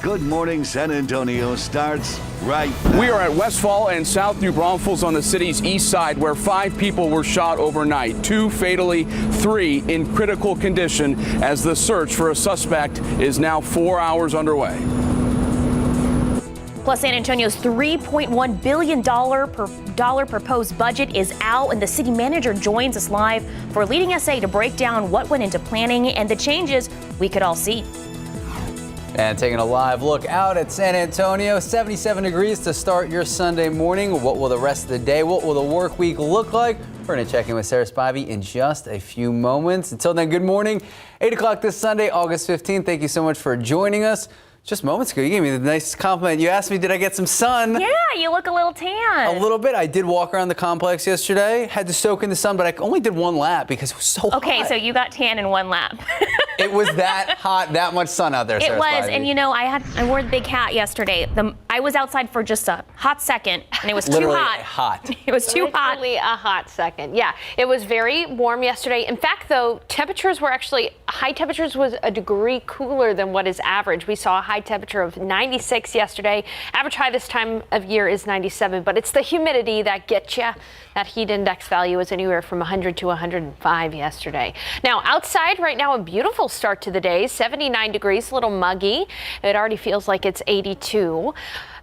Good Morning San Antonio starts right now. We are at Westfall and South New Braunfels on the city's east side, where 5 people were shot overnight, 2 fatally, 3 in critical condition, as the search for a suspect is now 4 hours underway. Plus, San Antonio's $3.1 billion proposed budget is out, and the city manager joins us live for a leading essay to break down what went into planning and the changes we could all see. And taking a live look out at San Antonio, 77 degrees to start your Sunday morning. What will the rest of the day, what will the work week look like? We're going to check in with Sarah Spivey in just a few moments. Until then, good morning. 8 o'clock this Sunday, August 15th. Thank you so much for joining us. Just moments ago, you gave me the nice compliment. You asked me, did I get some sun? Yeah, you look a little tan. A little bit. I did walk around the complex yesterday, had to soak in the sun, but I only did 1 lap because it was so hot. Okay, so you got tan in 1 lap. It was that hot, that much sun out there, Sarah It was, Spivey. and you know, I wore the big hat yesterday. I was outside for just a hot second, and it was Literally too hot. hot. It was too hot. Literally a hot second. Yeah, it was very warm yesterday. In fact, though, high temperatures was a degree cooler than what is average. We saw a high temperature of 96 yesterday. Average high this time of year is 97, but it's the humidity that gets you. That heat index value is anywhere from 100 to 105 yesterday. Now, outside right now, a beautiful start to the day, 79 degrees, a little muggy. It already feels like it's 82.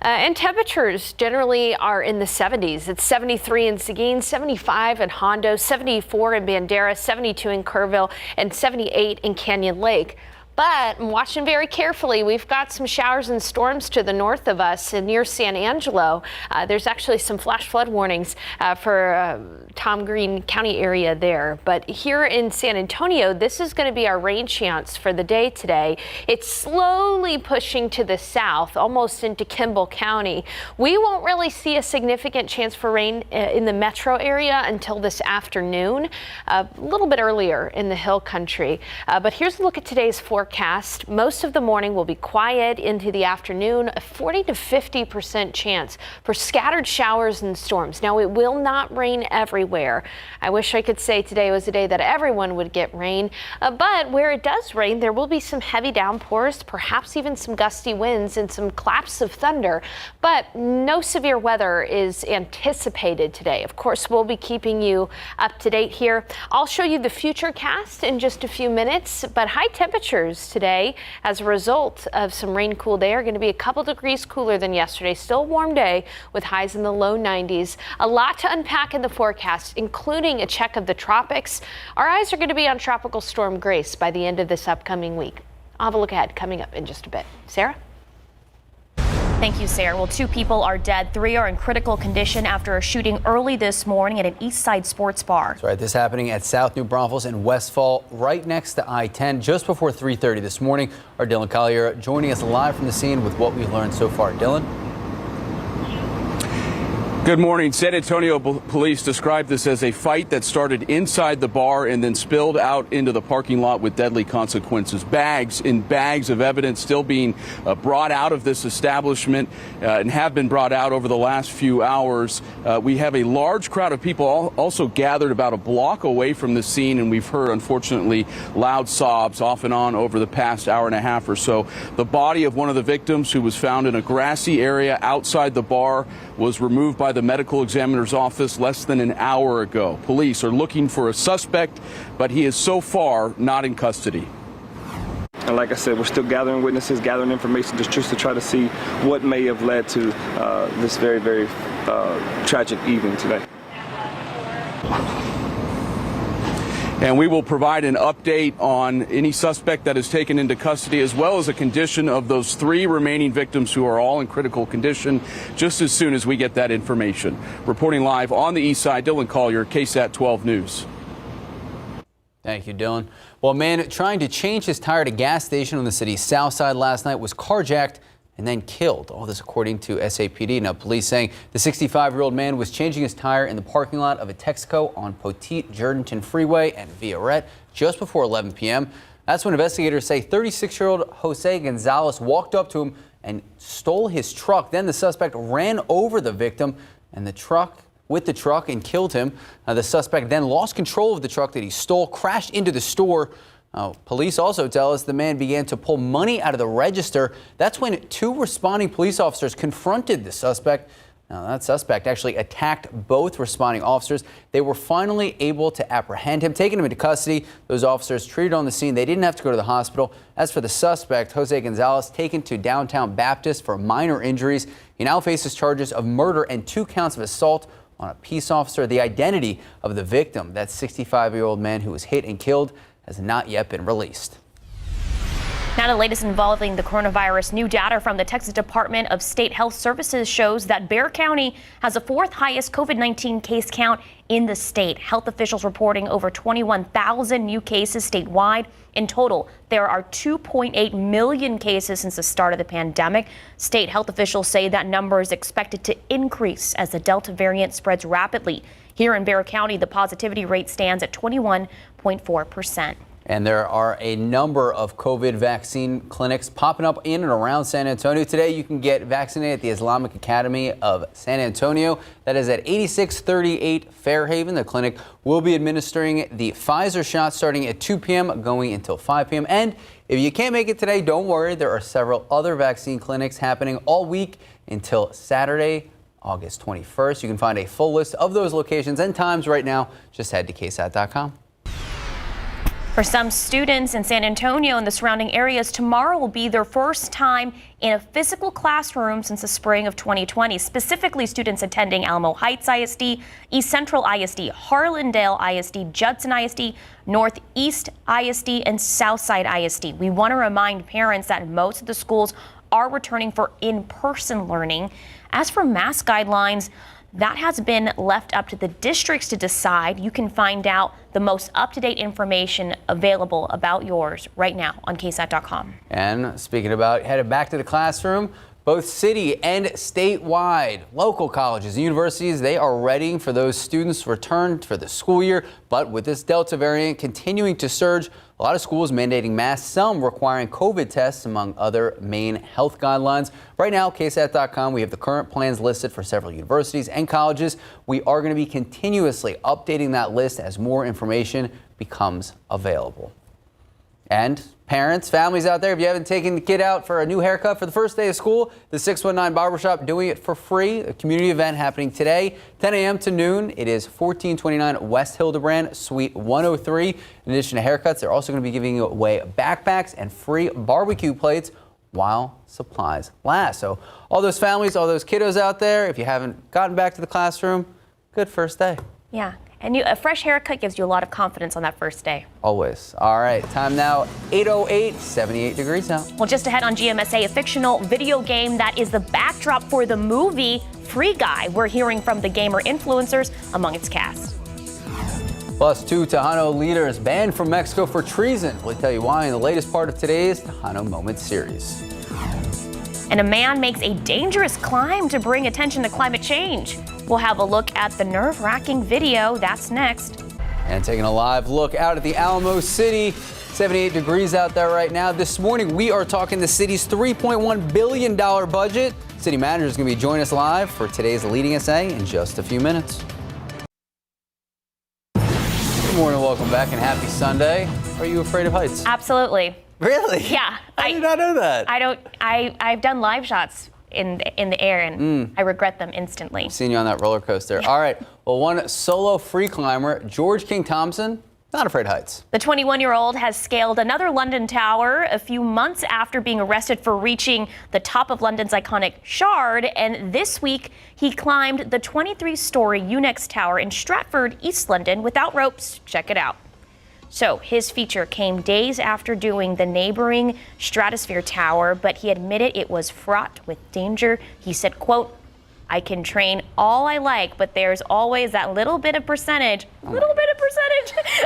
And temperatures generally are in the 70s. It's 73 in Seguin, 75 in Hondo, 74 in Bandera, 72 in Kerrville, and 78 in Canyon Lake. But I'm watching very carefully. We've got some showers and storms to the north of us and near San Angelo. There's actually some flash flood warnings for Tom Green County area there. But here in San Antonio, this is going to be our rain chance for the day today. It's slowly pushing to the south, almost into Kimball County. We won't really see a significant chance for rain in the metro area until this afternoon, a little bit earlier in the hill country. But here's a look at today's forecast. Most of the morning will be quiet into the afternoon, a 40 to 50% chance for scattered showers and storms. Now, it will not rain everywhere. I wish I could say today was a day that everyone would get rain, but where it does rain, there will be some heavy downpours, perhaps even some gusty winds and some claps of thunder, but no severe weather is anticipated today. Of course, we'll be keeping you up to date here. I'll show you the future cast in just a few minutes, but high temperatures today as a result of some rain cool day are going to be a couple degrees cooler than yesterday. Still a warm day with highs in the low 90s. A lot to unpack in the forecast, including a check of the tropics. Our eyes are going to be on Tropical Storm Grace by the end of this upcoming week. I'll have a look ahead coming up in just a bit. Sarah? Thank you, Sarah. Well, 2 people are dead. 3 are in critical condition after a shooting early this morning at an East Side sports bar. That's right. This happening at South New Braunfels and Westfall, right next to I-10, just before 3:30 this morning. Our Dylan Collier joining us live from the scene with what we've learned so far. Dylan? Good morning. San Antonio police described this as a fight that started inside the bar and then spilled out into the parking lot with deadly consequences. Bags of evidence still being brought out of this establishment and have been brought out over the last few hours. We have a large crowd of people also gathered about a block away from the scene, and we've heard, unfortunately, loud sobs off and on over the past hour and a half or so. The body of one of the victims, who was found in a grassy area outside the bar, was removed by the medical examiner's office less than an hour ago. Police are looking for a suspect, but he is so far not in custody. And like I said, we're still gathering witnesses, gathering information just to try to see what may have led to this very, very tragic evening today. And we will provide an update on any suspect that is taken into custody, as well as a condition of those 3 remaining victims who are all in critical condition, just as soon as we get that information. Reporting live on the east side, Dylan Collier, KSAT 12 News. Thank you, Dylan. Well, a man trying to change his tire at a gas station on the city's south side last night was carjacked and then killed. All this according to SAPD. Now, police saying the 65-year-old man was changing his tire in the parking lot of a Texaco on Poteet-Jourdanton Freeway and Villaret just before 11 p.m. That's when investigators say 36-year-old Jose Gonzalez walked up to him and stole his truck. Then the suspect ran over the victim and the truck and killed him. The suspect then lost control of the truck that he stole, crashed into the store. Police also tell us the man began to pull money out of the register. That's when 2 responding police officers confronted the suspect. Now, that suspect actually attacked both responding officers. They were finally able to apprehend him, taking him into custody. Those officers treated on the scene. They didn't have to go to the hospital. As for the suspect, Jose Gonzalez, taken to downtown Baptist for minor injuries. He now faces charges of murder and 2 counts of assault on a peace officer. The identity of the victim, that 65-year-old man who was hit and killed, has not yet been released. Now, the latest involving the coronavirus. New data from the Texas Department of State Health Services shows that Bexar County has the 4th highest COVID-19 case count in the state. Health officials reporting over 21,000 new cases statewide. In total, there are 2.8 million cases since the start of the pandemic. State health officials say that number is expected to increase as the Delta variant spreads rapidly. Here in Bexar County, the positivity rate stands at 21.4%. And there are a number of COVID vaccine clinics popping up in and around San Antonio. Today, you can get vaccinated at the Islamic Academy of San Antonio. That is at 8638 Fairhaven. The clinic will be administering the Pfizer shot starting at 2 p.m. going until 5 p.m. And if you can't make it today, don't worry. There are several other vaccine clinics happening all week until Saturday, August 21st. You can find a full list of those locations and times right now. Just head to KSAT.com. For some students in San Antonio and the surrounding areas, tomorrow will be their first time in a physical classroom since the spring of 2020. Specifically, students attending Alamo Heights ISD, East Central ISD, Harlandale ISD, Judson ISD, Northeast ISD, and Southside ISD. We want to remind parents that most of the schools are returning for in-person learning. As for mask guidelines, that has been left up to the districts to decide. You can find out the most up-to-date information available about yours right now on KSAT.com. And speaking about headed back to the classroom, both city and statewide local colleges and universities, they are ready for those students' return for the school year. But with this Delta variant continuing to surge, a lot of schools mandating masks, some requiring COVID tests, among other main health guidelines. Right now, KSAT.com, we have the current plans listed for several universities and colleges. We are going to be continuously updating that list as more information becomes available. And parents, families out there, if you haven't taken the kid out for a new haircut for the first day of school, the 619 Barbershop doing it for free. A community event happening today, 10 a.m. to noon. It is 1429 West Hildebrand, Suite 103. In addition to haircuts, they're also going to be giving away backpacks and free barbecue plates while supplies last. So all those families, all those kiddos out there, if you haven't gotten back to the classroom, good first day. Yeah. And a fresh haircut gives you a lot of confidence on that first day. Always. All right, time now, 8:08, 78 degrees out. Well, just ahead on GMSA, a fictional video game that is the backdrop for the movie Free Guy. We're hearing from the gamer influencers among its cast. Plus, 2 Tejano leaders banned from Mexico for treason. We'll tell you why in the latest part of today's Tejano Moment series. And a man makes a dangerous climb to bring attention to climate change. We'll have a look at the nerve-wracking video. That's next. And taking a live look out at the Alamo City. 78 degrees out there right now. This morning, we are talking the city's $3.1 billion budget. City manager is going to be joining us live for today's Leading SA in just a few minutes. Good morning, welcome back, and happy Sunday. Are you afraid of heights? Absolutely. Really? Yeah. I did not know that. I've done live shots in the air, and I regret them instantly. Seen you on that roller coaster. Yeah. All right. Well, one solo free climber, George King Thompson, not afraid of heights. The 21-year-old has scaled another London tower a few months after being arrested for reaching the top of London's iconic Shard. And this week, he climbed the 23-story Unex Tower in Stratford, East London, without ropes. Check it out. So his feature came days after doing the neighboring Stratosphere Tower, but he admitted it was fraught with danger. He said, quote, "I can train all I like, but there's always that little bit of percentage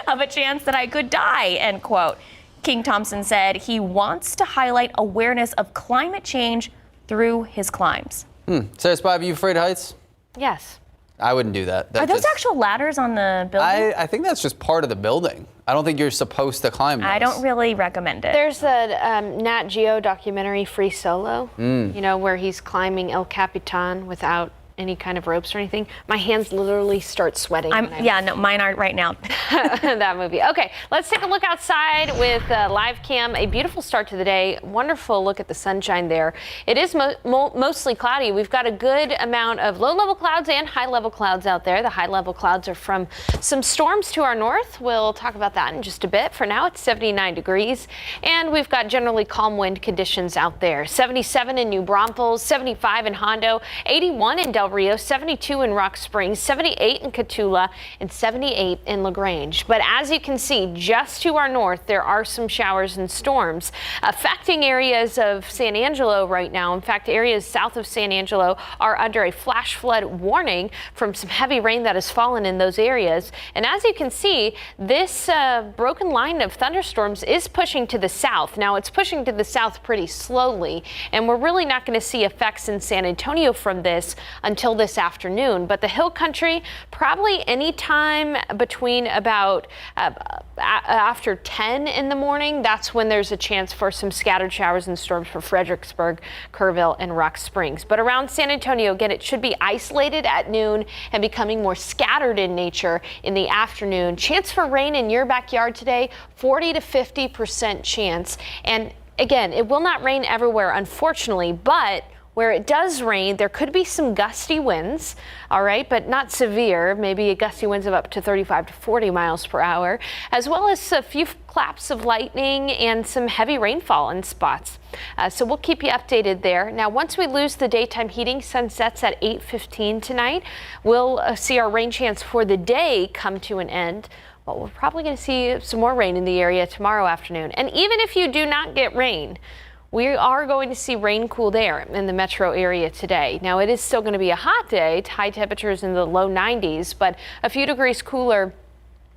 of a chance that I could die," end quote. King Thompson said he wants to highlight awareness of climate change through his climbs. Sarah Spivey, are you afraid of heights? Yes. I wouldn't do that. Are those actual ladders on the building? I think that's just part of the building. I don't think you're supposed to climb those. I don't really recommend it. There's a Nat Geo documentary, Free Solo, you know, where he's climbing El Capitan without any kind of ropes or anything, my hands literally start sweating. No, mine aren't right now. That movie. Okay, let's take a look outside with live cam. A beautiful start to the day. Wonderful look at the sunshine there. It is mostly cloudy. We've got a good amount of low-level clouds and high-level clouds out there. The high-level clouds are from some storms to our north. We'll talk about that in just a bit. For now, it's 79 degrees, and we've got generally calm wind conditions out there. 77 in New Braunfels, 75 in Hondo, 81 in Del Rio, 72 in Rock Springs, 78 in Cotulla, and 78 in LaGrange. But as you can see, just to our north, there are some showers and storms affecting areas of San Angelo right now. In fact, areas south of San Angelo are under a flash flood warning from some heavy rain that has fallen in those areas. And as you can see, this broken line of thunderstorms is pushing to the south. Now, it's pushing to the south pretty slowly, and we're really not going to see effects in San Antonio from this until this afternoon. But the hill country, probably any time between about after 10 in the morning, that's when there's a chance for some scattered showers and storms for Fredericksburg, Kerrville, and Rock Springs. But around San Antonio, again, it should be isolated at noon and becoming more scattered in nature in the afternoon. Chance for rain in your backyard today, 40 to 50% chance. And again, it will not rain everywhere, unfortunately, but where it does rain, there could be some gusty winds, all right, but not severe, maybe gusty winds of up to 35 to 40 miles per hour, as well as a few claps of lightning and some heavy rainfall in spots. So we'll keep you updated there. Now, once we lose the daytime heating, sun sets at 8:15 tonight, we'll see our rain chance for the day come to an end. But we're probably going to see some more rain in the area tomorrow afternoon. And even if you do not get rain, we are going to see rain cooled air in the metro area today. Now, it is still going to be a hot day, high temperatures in the low 90s, but a few degrees cooler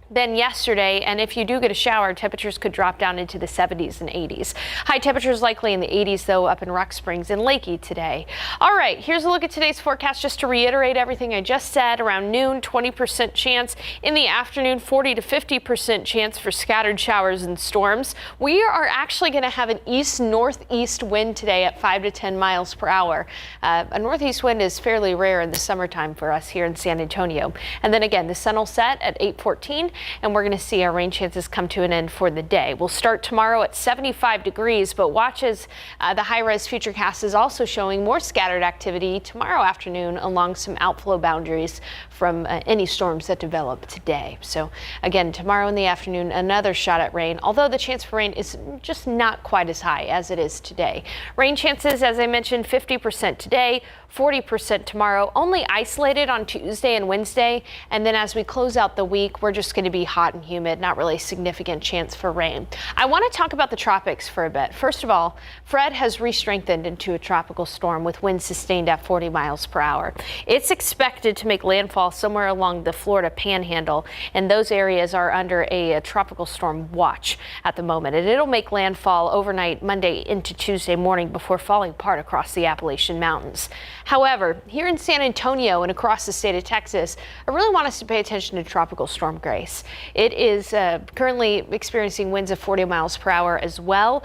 than yesterday, and if you do get a shower, temperatures could drop down into the 70s and 80s. High temperatures likely in the 80s, though, up in Rock Springs and Lakey today. All right, here's a look at today's forecast. Just to reiterate everything I just said, around noon, 20% chance. In the afternoon, 40 to 50% chance for scattered showers and storms. We are actually going to have an east-northeast wind today at 5 to 10 miles per hour. A northeast wind is fairly rare in the summertime for us here in San Antonio. And then again, the sun will set at 8:14. And we're going to see our rain chances come to an end for the day. We'll start tomorrow at 75 degrees, but watch as the high-res futurecast is also showing more scattered activity tomorrow afternoon along some outflow boundaries from any storms that develop today. So again, tomorrow in the afternoon, another shot at rain, although the chance for rain is just not quite as high as it is today. Rain chances, as I mentioned, 50% today, 40% tomorrow, only isolated on Tuesday and Wednesday. And then as we close out the week, we're just going to be hot and humid, not really a significant chance for rain. I want to talk about the tropics for a bit. First of all, Fred has re-strengthened into a tropical storm with winds sustained at 40 miles per hour. It's expected to make landfall somewhere along the Florida Panhandle, and those areas are under a tropical storm watch at the moment. And it'll make landfall overnight Monday into Tuesday morning before falling apart across the Appalachian Mountains. However, here in San Antonio and across the state of Texas, I really want us to pay attention to Tropical Storm Grace. It is currently experiencing winds of 40 miles per hour as well.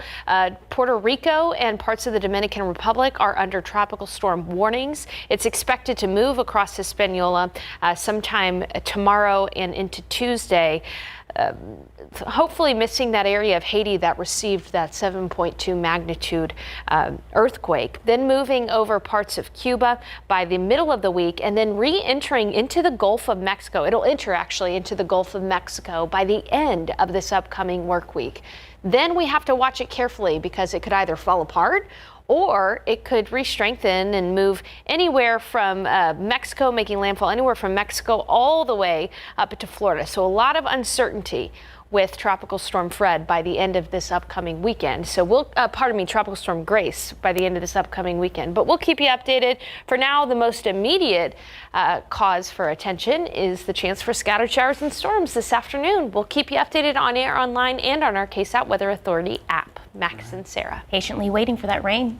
Puerto Rico and parts of the Dominican Republic are under tropical storm warnings. It's expected to move across Hispaniola sometime tomorrow and into Tuesday. Hopefully missing that area of Haiti that received that 7.2 magnitude earthquake, then moving over parts of Cuba by the middle of the week, and then re-entering into the Gulf of Mexico. It'll enter actually into the Gulf of Mexico by the end of this upcoming work week. Then we have to watch it carefully because it could either fall apart or it could re-strengthen and move anywhere from Mexico, making landfall anywhere from Mexico all the way up to Florida. So a lot of uncertainty with Tropical Storm Fred by the end of this upcoming weekend. So Tropical Storm Grace by the end of this upcoming weekend. But we'll keep you updated. For now, the most immediate cause for attention is the chance for scattered showers and storms this afternoon. We'll keep you updated on air, online, and on our KSAT Weather Authority app. Max and Sarah. Patiently waiting for that rain.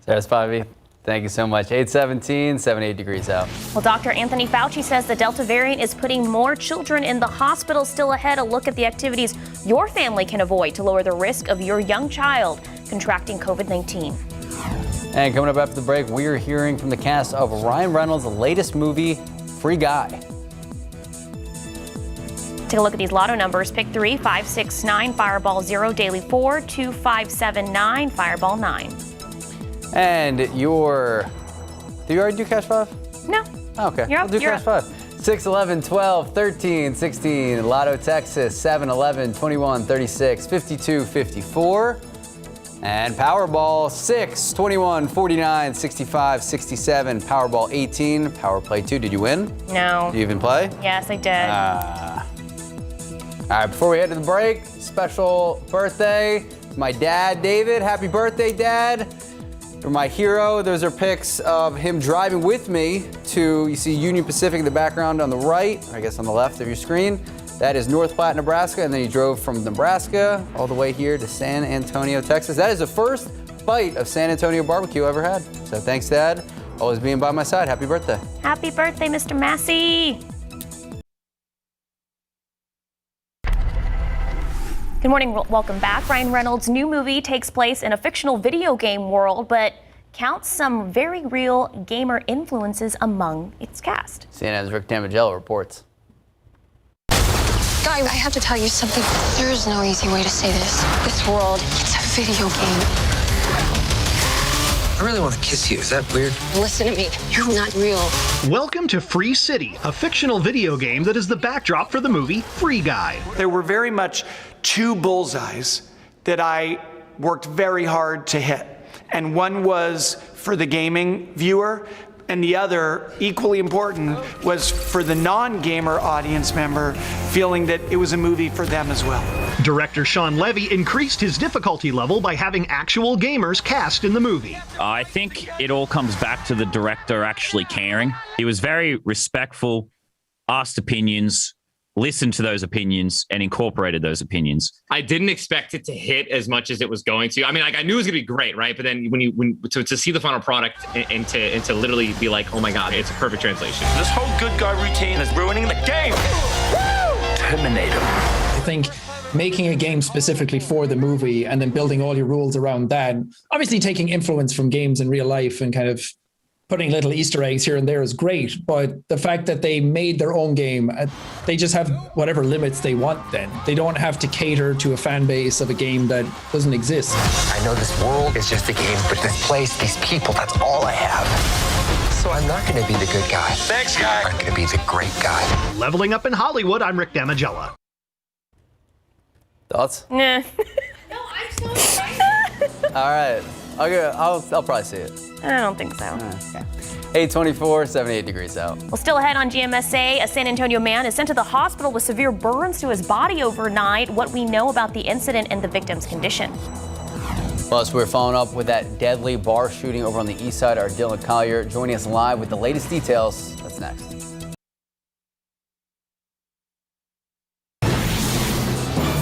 Sarah Spivey, thank you so much. 8:17, 78 degrees out. Well, Dr. Anthony Fauci says the Delta variant is putting more children in the hospital. Still ahead, a look at the activities your family can avoid to lower the risk of your young child contracting COVID-19. And coming up after the break, we are hearing from the cast of Ryan Reynolds' latest movie, Free Guy. Take a look at these Lotto numbers. Pick 3, 5, 6, 9, Fireball 0, Daily 4, 2, 5, 7, 9, Fireball 9. And do you already do Cash 5? No. Oh, okay. You're up. We'll do Cash 5. 6, 11, 12, 13, 16, Lotto Texas, 7, 11, 21, 36, 52, 54. And Powerball 6, 21, 49, 65, 67, Powerball 18, Power Play 2. Did you win? No. Did you even play? Yes, I did. All right, before we head to the break, special birthday to my dad, David. Happy birthday, Dad. You're my hero. Those are pics of him driving with me to, you see Union Pacific in the background on the right, or I guess on the left of your screen. That is North Platte, Nebraska, and then he drove from Nebraska all the way here to San Antonio, Texas. That is the first bite of San Antonio barbecue I ever had. So thanks, Dad. Always being by my side. Happy birthday. Happy birthday, Mr. Massey. Good morning, welcome back. Ryan Reynolds' new movie takes place in a fictional video game world, but counts some very real gamer influences among its cast. CNN's Rick Damigella reports. Guy, I have to tell you something. There is no easy way to say this. This world, it's a video game. I really want to kiss you. Is that weird? Listen to me. You're not real. Welcome to Free City, a fictional video game that is the backdrop for the movie Free Guy. There were very much two bullseyes that I worked very hard to hit. And one was for the gaming viewer, and the other, equally important, was for the non-gamer audience member feeling that it was a movie for them as well. Director Sean Levy increased his difficulty level by having actual gamers cast in the movie. I think it all comes back to the director actually caring. He was very respectful, asked opinions, listened to those opinions, and incorporated those opinions. I didn't expect it to hit as much as it was going to. I mean, like, I knew it was gonna be great, right? But then to see the final product and to literally be like, oh my God, it's a perfect translation. This whole good guy routine is ruining the game. Woo! Terminator. I think making a game specifically for the movie and then building all your rules around that, obviously taking influence from games in real life and kind of putting little Easter eggs here and there is great, but the fact that they made their own game, they just have whatever limits they want then. They don't have to cater to a fan base of a game that doesn't exist. I know this world is just a game, but this place, these people, that's all I have. So I'm not going to be the good guy. Thanks, guy. I'm going to be the great guy. Leveling up in Hollywood, I'm Rick Damigella. Thoughts? Nah. No, I'm so excited. All right. I'll probably see it. I don't think so. Okay. 824, 78 degrees out. Well, still ahead on GMSA, a San Antonio man is sent to the hospital with severe burns to his body overnight. What we know about the incident and the victim's condition. Plus, we're following up with that deadly bar shooting over on the east side. Our Dylan Collier joining us live with the latest details. That's next.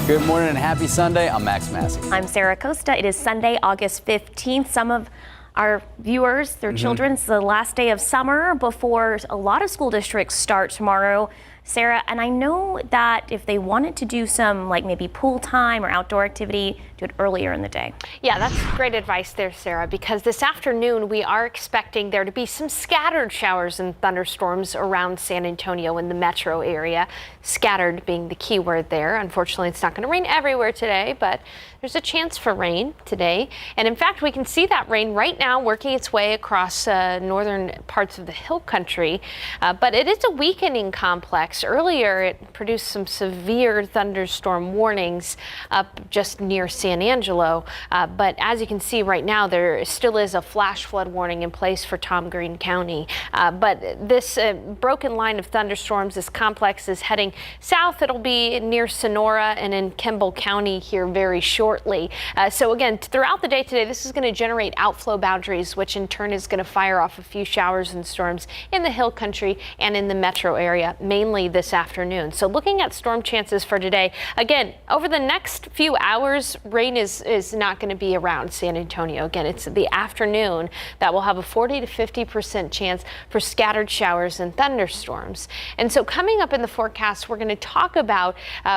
Good morning and happy Sunday. I'm Max Massey. I'm Sarah Costa. It is Sunday, August 15th. Some of our viewers, their children's the last day of summer before a lot of school districts start tomorrow. Sarah, and I know that if they wanted to do some like maybe pool time or outdoor activity, do it earlier in the day. Yeah, that's great advice there, Sarah, because this afternoon we are expecting there to be some scattered showers and thunderstorms around San Antonio in the metro area. Scattered being the key word there. Unfortunately, it's not going to rain everywhere today, but there's a chance for rain today. And in fact, we can see that rain right now working its way across northern parts of the hill country. But it is a weakening complex. Earlier, it produced some severe thunderstorm warnings up just near San Angelo. But as you can see right now, there still is a flash flood warning in place for Tom Green County. But this broken line of thunderstorms, this complex is heading south. It'll be near Sonora and in Kimball County here very shortly. So again, throughout the day today, this is going to generate outflow boundaries, which in turn is going to fire off a few showers and storms in the hill country and in the metro area, mainly this afternoon. So looking at storm chances for today, again, over the next few hours, rain is not going to be around San Antonio. Again, it's the afternoon that will have a 40 to 50% chance for scattered showers and thunderstorms. And so coming up in the forecast, we're going to talk about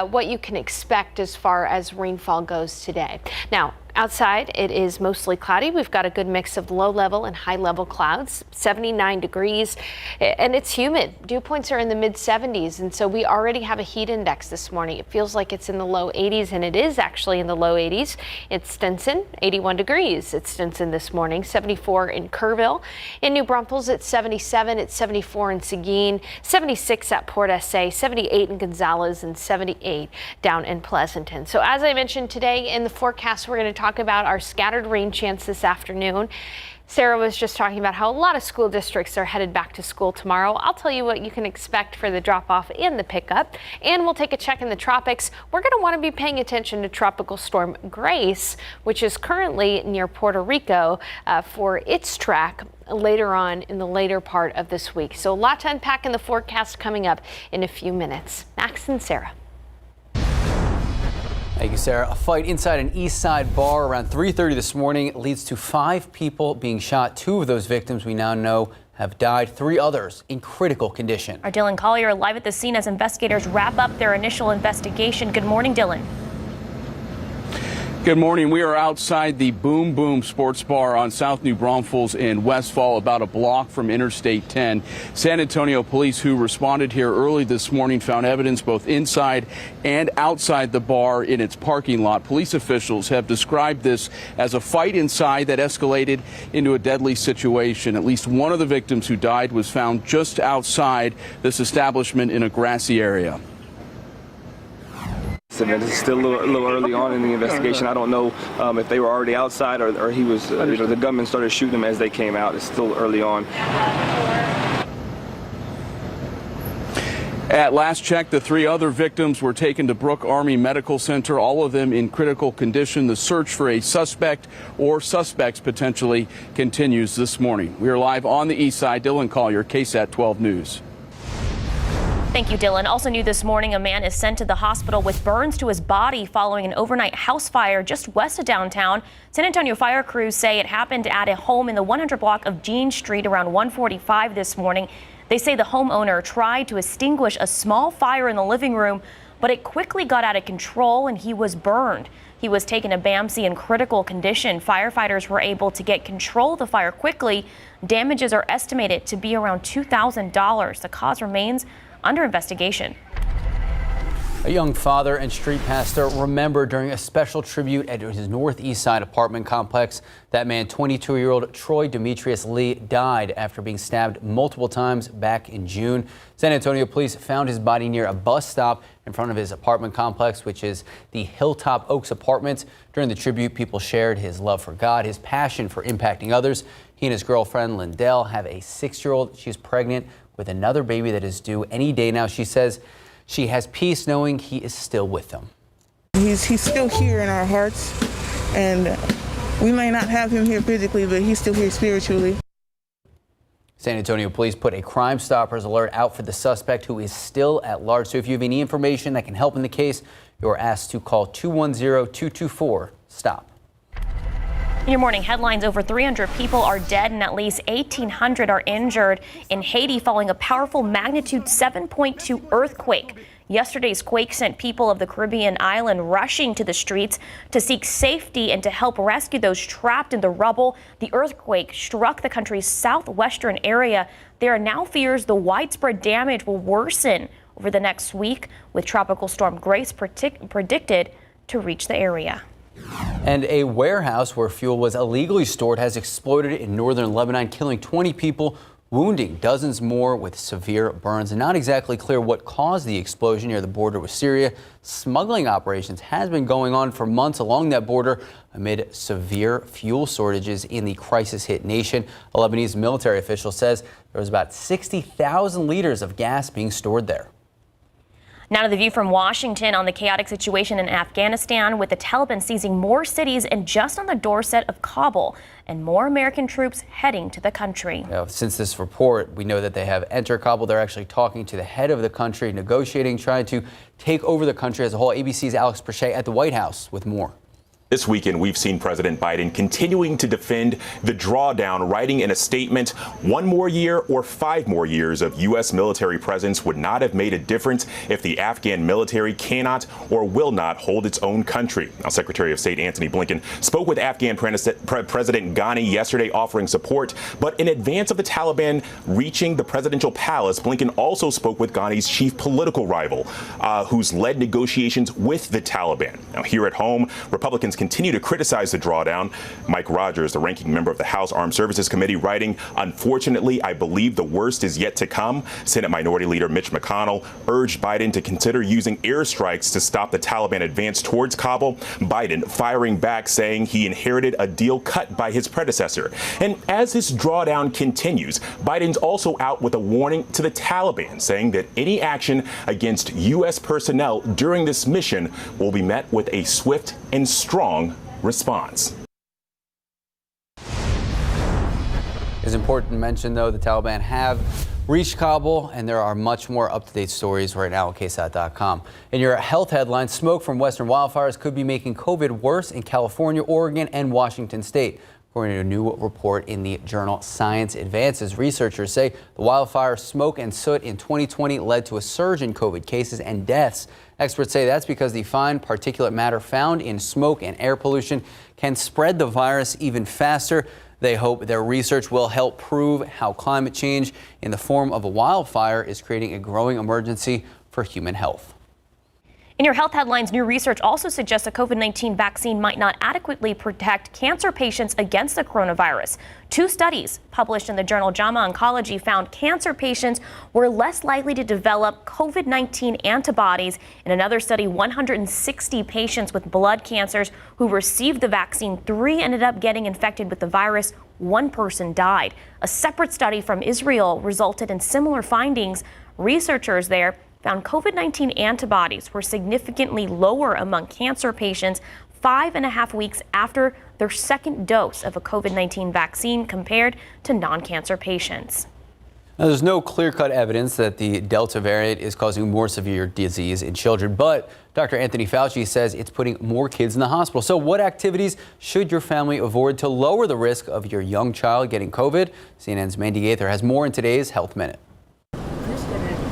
what you can expect as far as rainfall goes today. Now, Outside, it is mostly cloudy. We've got a good mix of low level and high level clouds, 79 degrees, and it's humid. Dew points are in the mid 70s, and so we already have a heat index this morning. It feels like it's in the low 80s, and it is actually in the low 80s. It's Stinson, 81 degrees at Stinson this morning, 74 in Kerrville. In New Braunfels, it's 77, it's 74 in Seguin, 76 at Port SA, 78 in Gonzales, and 78 down in Pleasanton. So as I mentioned today in the forecast, we're going to talk about our scattered rain chance this afternoon. Sarah was just talking about how a lot of school districts are headed back to school tomorrow. I'll tell you what you can expect for the drop-off and the pickup, and we'll take a check in the tropics. We're going to want to be paying attention to Tropical Storm Grace, which is currently near Puerto Rico for its track later on in the later part of this week. So a lot to unpack in the forecast coming up in a few minutes. Max and Sarah. Thank you, Sarah. A fight inside an East Side bar around 3:30 this morning leads to 5 people being shot. 2 of those victims we now know have died, 3 others in critical condition. Our Dylan Collier live at the scene as investigators wrap up their initial investigation. Good morning, Dylan. Good morning. We are outside the Boom Boom Sports Bar on South New Braunfels in Westfall, about a block from Interstate 10. San Antonio police who responded here early this morning found evidence both inside and outside the bar in its parking lot. Police officials have described this as a fight inside that escalated into a deadly situation. At least one of the victims who died was found just outside this establishment in a grassy area. This is still a little early on in the investigation. I don't know if they were already outside or he was, the gunman started shooting them as they came out. It's still early on. At last check, the 3 other victims were taken to Brooke Army Medical Center, all of them in critical condition. The search for a suspect or suspects potentially continues this morning. We are live on the east side. Dylan Collier, KSAT 12 News. Thank you, Dylan. Also new this morning, a man is sent to the hospital with burns to his body following an overnight house fire just west of downtown. San Antonio fire crews say it happened at a home in the 100 block of Jean Street around 1:45 this morning. They say the homeowner tried to extinguish a small fire in the living room, but it quickly got out of control and he was burned. He was taken to BAMC in critical condition. Firefighters were able to get control of the fire quickly. Damages are estimated to be around $2,000. The cause remains under investigation. A young father and street pastor remembered during a special tribute at his northeast side apartment complex. That man, 22-year-old Troy Demetrius Lee, died after being stabbed multiple times back in June. San Antonio police found his body near a bus stop in front of his apartment complex, which is the Hilltop Oaks Apartments. During the tribute, people shared his love for God, his passion for impacting others. He and his girlfriend, Lindell, have a 6-year-old. She's pregnant with another baby that is due any day now. She says she has peace knowing he is still with them. He's still here in our hearts, and we may not have him here physically, but he's still here spiritually. San Antonio police put a Crime Stoppers alert out for the suspect, who is still at large. So if you have any information that can help in the case, you're asked to call 210-224-STOP. In your morning headlines, over 300 people are dead and at least 1,800 are injured in Haiti following a powerful magnitude 7.2 earthquake. Yesterday's quake sent people of the Caribbean island rushing to the streets to seek safety and to help rescue those trapped in the rubble. The earthquake struck the country's southwestern area. There are now fears the widespread damage will worsen over the next week, with Tropical Storm Grace predicted to reach the area. And a warehouse where fuel was illegally stored has exploded in northern Lebanon, killing 20 people, wounding dozens more with severe burns. And not exactly clear what caused the explosion near the border with Syria. Smuggling operations has been going on for months along that border amid severe fuel shortages in the crisis-hit nation. A Lebanese military official says there was about 60,000 liters of gas being stored there. Now to the view from Washington on the chaotic situation in Afghanistan, with the Taliban seizing more cities and just on the doorstep of Kabul, and more American troops heading to the country. Now, since this report, we know that they have entered Kabul. They're actually talking to the head of the country, negotiating, trying to take over the country as a whole. ABC's Alex Perchet at the White House with more. This weekend, we've seen President Biden continuing to defend the drawdown, writing in a statement, 1 more year or 5 more years of U.S. military presence would not have made a difference if the Afghan military cannot or will not hold its own country. Now, Secretary of State Antony Blinken spoke with Afghan President Ghani yesterday, offering support. But in advance of the Taliban reaching the presidential palace, Blinken also spoke with Ghani's chief political rival, who's led negotiations with the Taliban. Now, here at home, Republicans continue to criticize the drawdown. Mike Rogers, the ranking member of the House Armed Services Committee, writing, "Unfortunately, I believe the worst is yet to come." Senate Minority Leader Mitch McConnell urged Biden to consider using airstrikes to stop the Taliban advance towards Kabul. Biden firing back, saying he inherited a deal cut by his predecessor. And as this drawdown continues, Biden's also out with a warning to the Taliban, saying that any action against U.S. personnel during this mission will be met with a swift and strong response. It's important to mention, though, the Taliban have reached Kabul, and there are much more up-to-date stories right now at KSAT.com. In your health headlines, smoke from western wildfires could be making COVID worse in California, Oregon, and Washington state. According to a new report in the journal Science Advances, researchers say the wildfire smoke and soot in 2020 led to a surge in COVID cases and deaths. Experts say that's because the fine particulate matter found in smoke and air pollution can spread the virus even faster. They hope their research will help prove how climate change in the form of a wildfire is creating a growing emergency for human health. In your health headlines, new research also suggests a COVID-19 vaccine might not adequately protect cancer patients against the coronavirus. 2 studies published in the journal JAMA Oncology found cancer patients were less likely to develop COVID-19 antibodies. In another study, 160 patients with blood cancers who received the vaccine, 3 ended up getting infected with the virus. 1 person died. A separate study from Israel resulted in similar findings. Researchers there found COVID-19 antibodies were significantly lower among cancer patients 5.5 weeks after their second dose of a COVID-19 vaccine compared to non-cancer patients. Now, there's no clear-cut evidence that the Delta variant is causing more severe disease in children, but Dr. Anthony Fauci says it's putting more kids in the hospital. So what activities should your family avoid to lower the risk of your young child getting COVID? CNN's Mandy Gaither has more in today's Health Minute.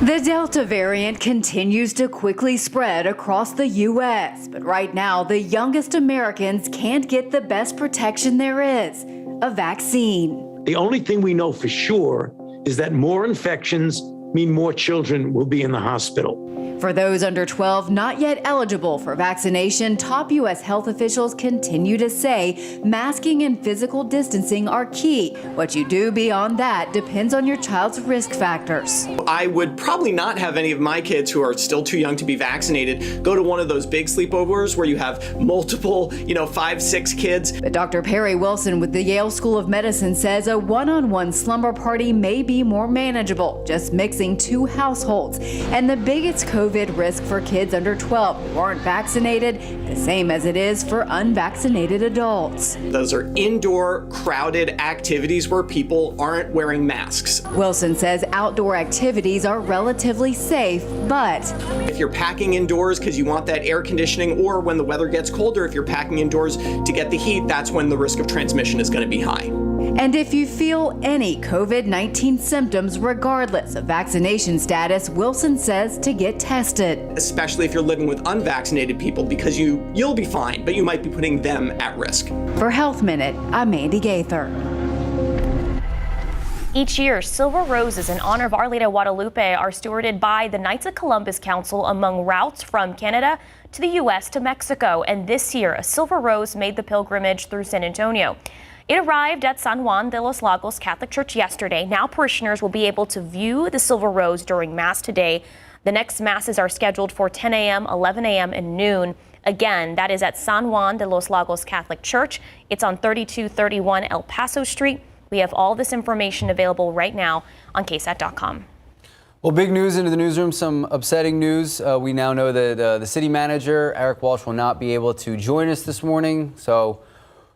The Delta variant continues to quickly spread across the U.S., but right now the youngest Americans can't get the best protection there is, a vaccine. The only thing we know for sure is that more infections mean more children will be in the hospital. For those under 12 not yet eligible for vaccination, top U.S. health officials continue to say masking and physical distancing are key. What you do beyond that depends on your child's risk factors. I would probably not have any of my kids who are still too young to be vaccinated go to one of those big sleepovers where you have multiple, 5, 6 kids. But Dr. Perry Wilson with the Yale School of Medicine says a one-on-one slumber party may be more manageable, just mixing 2 households. And the biggest COVID risk for kids under 12 who aren't vaccinated, the same as it is for unvaccinated adults. Those are indoor, crowded activities where people aren't wearing masks. Wilson says outdoor activities are relatively safe, but if you're packing indoors because you want that air conditioning, or when the weather gets colder, if you're packing indoors to get the heat, that's when the risk of transmission is going to be high. And if you feel any COVID-19 symptoms, regardless of vaccination status, Wilson says to get tested. Especially if you're living with unvaccinated people, because you'll be fine, but you might be putting them at risk. For Health Minute, I'm Mandy Gaither. Each year, silver roses in honor of Our Lady of Guadalupe are stewarded by the Knights of Columbus Council among routes from Canada to the U.S. to Mexico. And this year, a silver rose made the pilgrimage through San Antonio. It arrived at San Juan de los Lagos Catholic Church yesterday. Now parishioners will be able to view the silver rose during Mass today. The next Masses are scheduled for 10 a.m., 11 a.m., and noon. Again, that is at San Juan de los Lagos Catholic Church. It's on 3231 El Paso Street. We have all this information available right now on KSAT.com. Well, big news into the newsroom, some upsetting news. We now know that the city manager, Eric Walsh, will not be able to join us this morning. So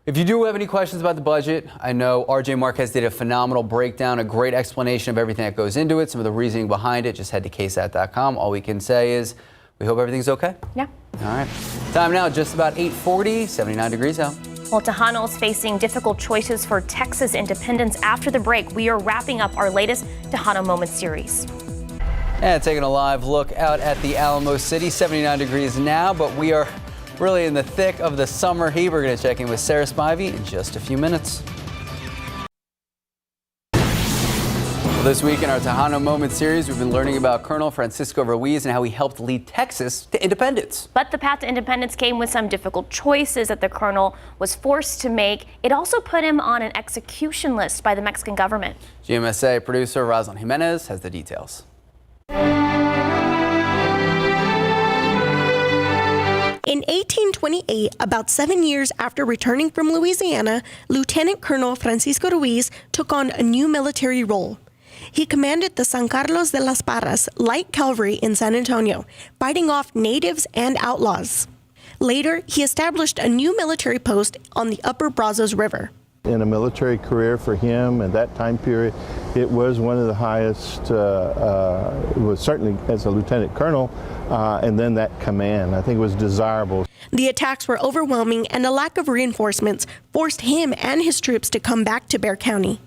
if you do have any questions about the budget, I know RJ Marquez did a phenomenal breakdown, a great explanation of everything that goes into it, some of the reasoning behind it. Just head to KSAT.com. All we can say is We hope everything's okay. Yeah. All right. Time now, just about 8:40, 79 degrees out. Well, Tejano is facing difficult choices for Texas independence. After the break, we are wrapping up our latest Tejano Moment series. And taking a live look out at the Alamo City, 79 degrees now, but we are really in the thick of the summer heat. We're going to check in with Sarah Spivey in just a few minutes. Well, this week in our Tejano Moment series, we've been learning about Colonel Francisco Ruiz and how he helped lead Texas to independence. But the path to independence came with some difficult choices that the colonel was forced to make. It also put him on an execution list by the Mexican government. GMSA producer Rosalind Jimenez has the details. In 1828, about 7 years after returning from Louisiana, Lieutenant Colonel Francisco Ruiz took on a new military role. He commanded the San Carlos de las Parras light cavalry in San Antonio, fighting off natives and outlaws. Later, he established a new military post on the upper Brazos River. In a military career for him at that time period, it was one of the highest, it was certainly as a lieutenant colonel, and then that command, I think it was desirable. The attacks were overwhelming and a lack of reinforcements forced him and his troops to come back to Bexar County.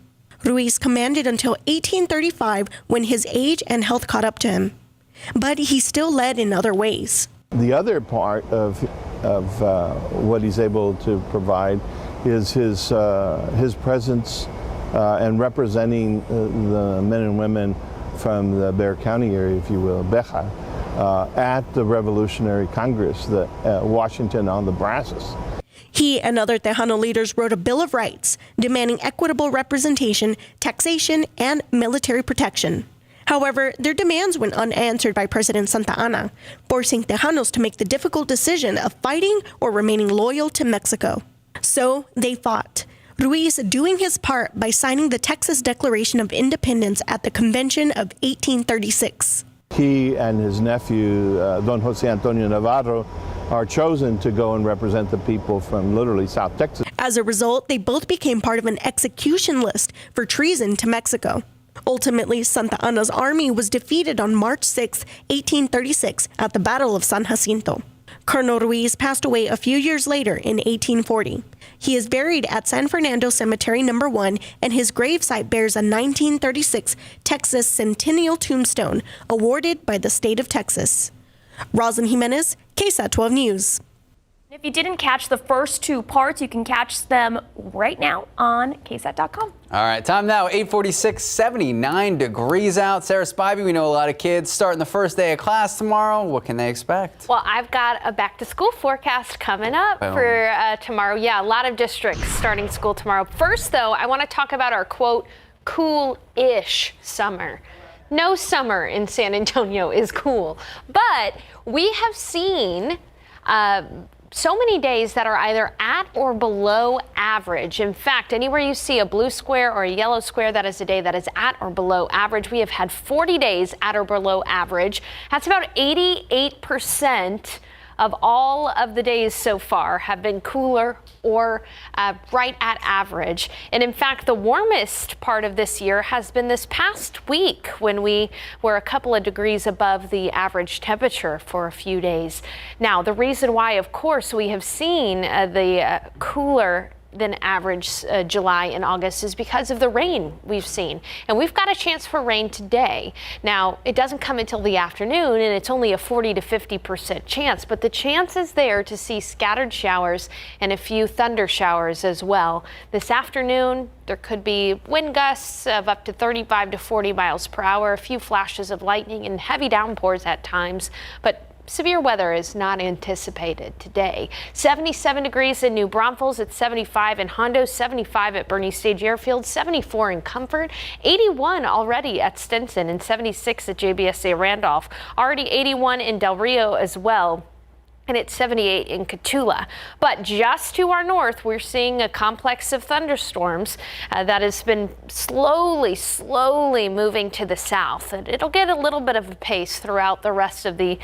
Ruiz commanded until 1835 when his age and health caught up to him. But he still led in other ways. The other part of what he's able to provide is his presence and representing the men and women from the Bexar County area, if you will, Bexar, at the Revolutionary Congress, the Washington on the Brazos. He and other Tejano leaders wrote a Bill of Rights demanding equitable representation, taxation, and military protection. However, their demands went unanswered by President Santa Anna, forcing Tejanos to make the difficult decision of fighting or remaining loyal to Mexico. So they fought, Ruiz doing his part by signing the Texas Declaration of Independence at the Convention of 1836. He and his nephew, Don Jose Antonio Navarro, are chosen to go and represent the people from literally South Texas. As a result, they both became part of an execution list for treason to Mexico. Ultimately, Santa Anna's army was defeated on March 6, 1836, at the Battle of San Jacinto. Colonel Ruiz passed away a few years later in 1840. He is buried at San Fernando Cemetery No. 1, and his gravesite bears a 1936 Texas Centennial Tombstone awarded by the state of Texas. Rosalind Jimenez, KSAT 12 News. If you didn't catch the first two parts, you can catch them right now on KSAT.com. All right, time now, 8:46, 79 degrees out. Sarah Spivey, we know a lot of kids starting the first day of class tomorrow. What can they expect? Well, I've got a back to school forecast coming up for tomorrow. Yeah, a lot of districts starting school tomorrow. First, though, I want to talk about our, quote, cool-ish summer. No summer in San Antonio is cool, but we have seen so many days that are either at or below average. In fact, anywhere you see a blue square or a yellow square, that is a day that is at or below average. We have had 40 days at or below average. That's about 88% of all of the days so far have been cooler or right at average. And in fact, the warmest part of this year has been this past week when we were a couple of degrees above the average temperature for a few days. Now, the reason why, of course, we have seen the cooler than average July and August is because of the rain we've seen. And we've got a chance for rain today. Now, it doesn't come until the afternoon, and it's only a 40 to 50% chance, but the chance is there to see scattered showers and a few thunder showers as well. This afternoon, there could be wind gusts of up to 35 to 40 miles per hour, a few flashes of lightning and heavy downpours at times, but severe weather is not anticipated today. 77 degrees in New Braunfels, at 75 in Hondo, 75 at Bernie Stage Airfield, 74 in Comfort, 81 already at Stinson, and 76 at JBSA Randolph. Already 81 in Del Rio as well. and it's 78 in Cotulla. But just to our north, we're seeing a complex of thunderstorms that has been slowly moving to the south. And it'll get a little bit of a pace throughout the rest of the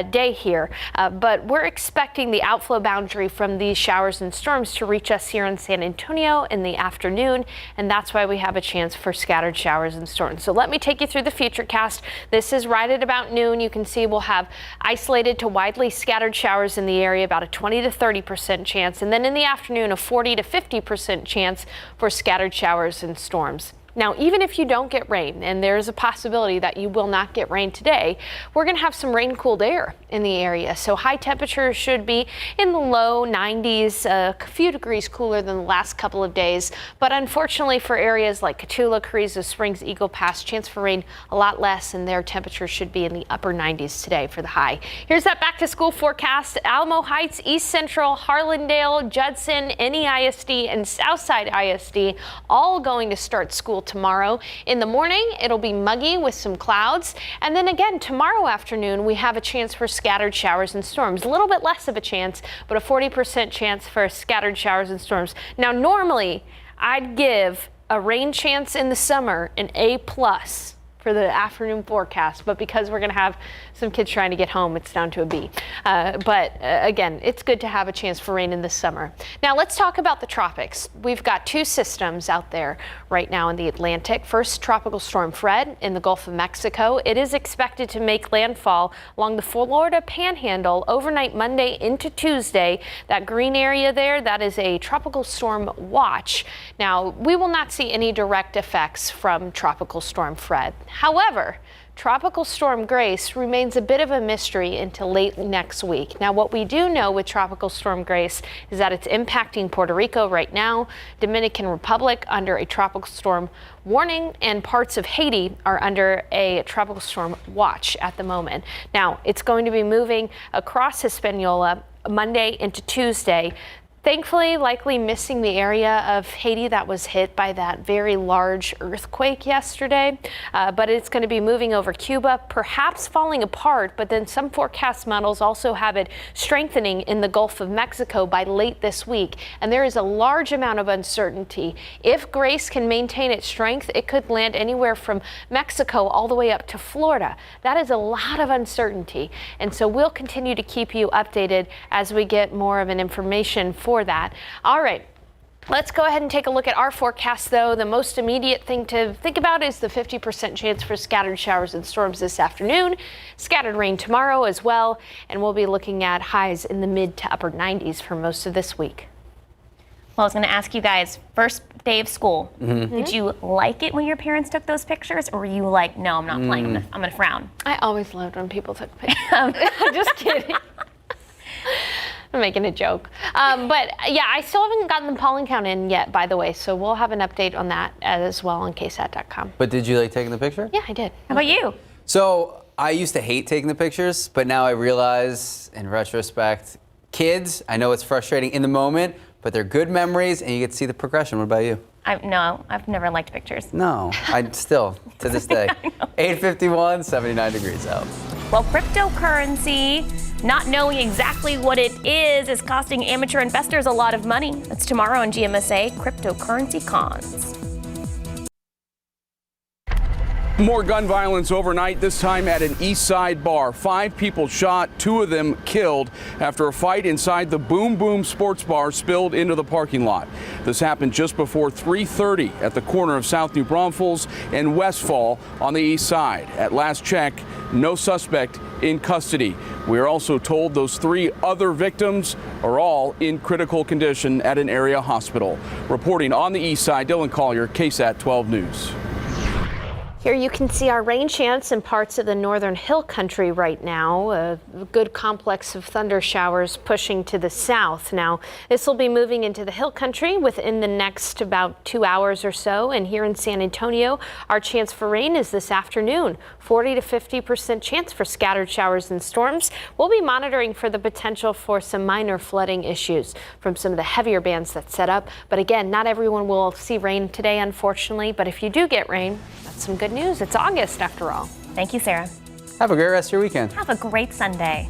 day here. But we're expecting the outflow boundary from these showers and storms to reach us here in San Antonio in the afternoon. And that's why we have a chance for scattered showers and storms. So let me take you through the futurecast. This is right at about noon. You can see we'll have isolated to widely scattered showers in the area, about a 20 to 30% chance. And then in the afternoon, a 40 to 50% chance for scattered showers and storms. Now, even if you don't get rain, and there's a possibility that you will not get rain today, we're going to have some rain-cooled air in the area. So high temperatures should be in the low 90s, a few degrees cooler than the last couple of days. But unfortunately for areas like Cotulla, Carrizo Springs, Eagle Pass, chance for rain a lot less, and their temperatures should be in the upper 90s today for the high. Here's that back-to-school forecast. Alamo Heights, East Central, Harlandale, Judson, NEISD, and Southside ISD all going to start school tomorrow. In the morning, it'll be muggy with some clouds. And then again, tomorrow afternoon, we have a chance for scattered showers and storms. A little bit less of a chance, but a 40% chance for scattered showers and storms. Now, normally, I'd give a rain chance in the summer an A+ for the afternoon forecast, but because we're going to have some kids trying to get home, it's down to a B. But again, it's good to have a chance for rain in the summer. Now let's talk about the tropics. We've got two systems out there right now in the Atlantic. First, Tropical Storm Fred in the Gulf of Mexico. It is expected to make landfall along the Florida Panhandle overnight Monday into Tuesday. That green area there, that is a tropical storm watch. Now, we will not see any direct effects from Tropical Storm Fred. However, Tropical Storm Grace remains a bit of a mystery until late next week. Now, what we do know with Tropical Storm Grace is that it's impacting Puerto Rico right now, Dominican Republic under a tropical storm warning, and parts of Haiti are under a tropical storm watch at the moment. Now, it's going to be moving across Hispaniola Monday into Tuesday. Thankfully, likely missing the area of Haiti that was hit by that very large earthquake yesterday, but it's going to be moving over Cuba, perhaps falling apart, but then some forecast models also have it strengthening in the Gulf of Mexico by late this week, and there is a large amount of uncertainty. If Grace can maintain its strength, it could land anywhere from Mexico all the way up to Florida. That is a lot of uncertainty, and so we'll continue to keep you updated as we get more of an information for that. All right. Let's go ahead and take a look at our forecast, though. The most immediate thing to think about is the 50% chance for scattered showers and storms this afternoon, scattered rain tomorrow as well, and we'll be looking at highs in the mid to upper 90s for most of this week. Well, I was going to ask you guys, first day of school, did you like it when your parents took those pictures, or were you like, no, I'm not playing, I'm going to frown? I always loved when people took pictures. I'm just kidding. I'm making a joke. But yeah, I still haven't gotten the pollen count in yet, by the way, so we'll have an update on that as well on KSAT.com. But did you like taking the picture? Yeah, I did. How about you? So I used to hate taking the pictures, but now I realize in retrospect, kids, I know it's frustrating in the moment, but they're good memories and you get to see the progression. What about you? No, I've never liked pictures. No, I still, to this day. 8:51, 79 degrees out. Well, cryptocurrency, not knowing exactly what it is costing amateur investors a lot of money. That's tomorrow on GMSA Cryptocurrency Cons. More gun violence overnight, this time at an East Side bar. 5 people shot, 2 of them killed after a fight inside the Boom Boom Sports Bar spilled into the parking lot. This happened just before 3:30 at the corner of South New Braunfels and Westfall on the East Side. At last check, no suspect in custody. We are also told those 3 other victims are all in critical condition at an area hospital. Reporting on the East Side, Dylan Collier, KSAT 12 News. Here you can see our rain chance in parts of the northern hill country right now. A good complex of thunder showers pushing to the south. Now, this will be moving into the hill country within the next about 2 hours or so. And here in San Antonio, our chance for rain is this afternoon. 40 to 50% chance for scattered showers and storms. We'll be monitoring for the potential for some minor flooding issues from some of the heavier bands that set up. But again, not everyone will see rain today, unfortunately. But if you do get rain, that's some good news. It's August after all. Thank you, Sarah. Have a great rest of your weekend. Have a great Sunday.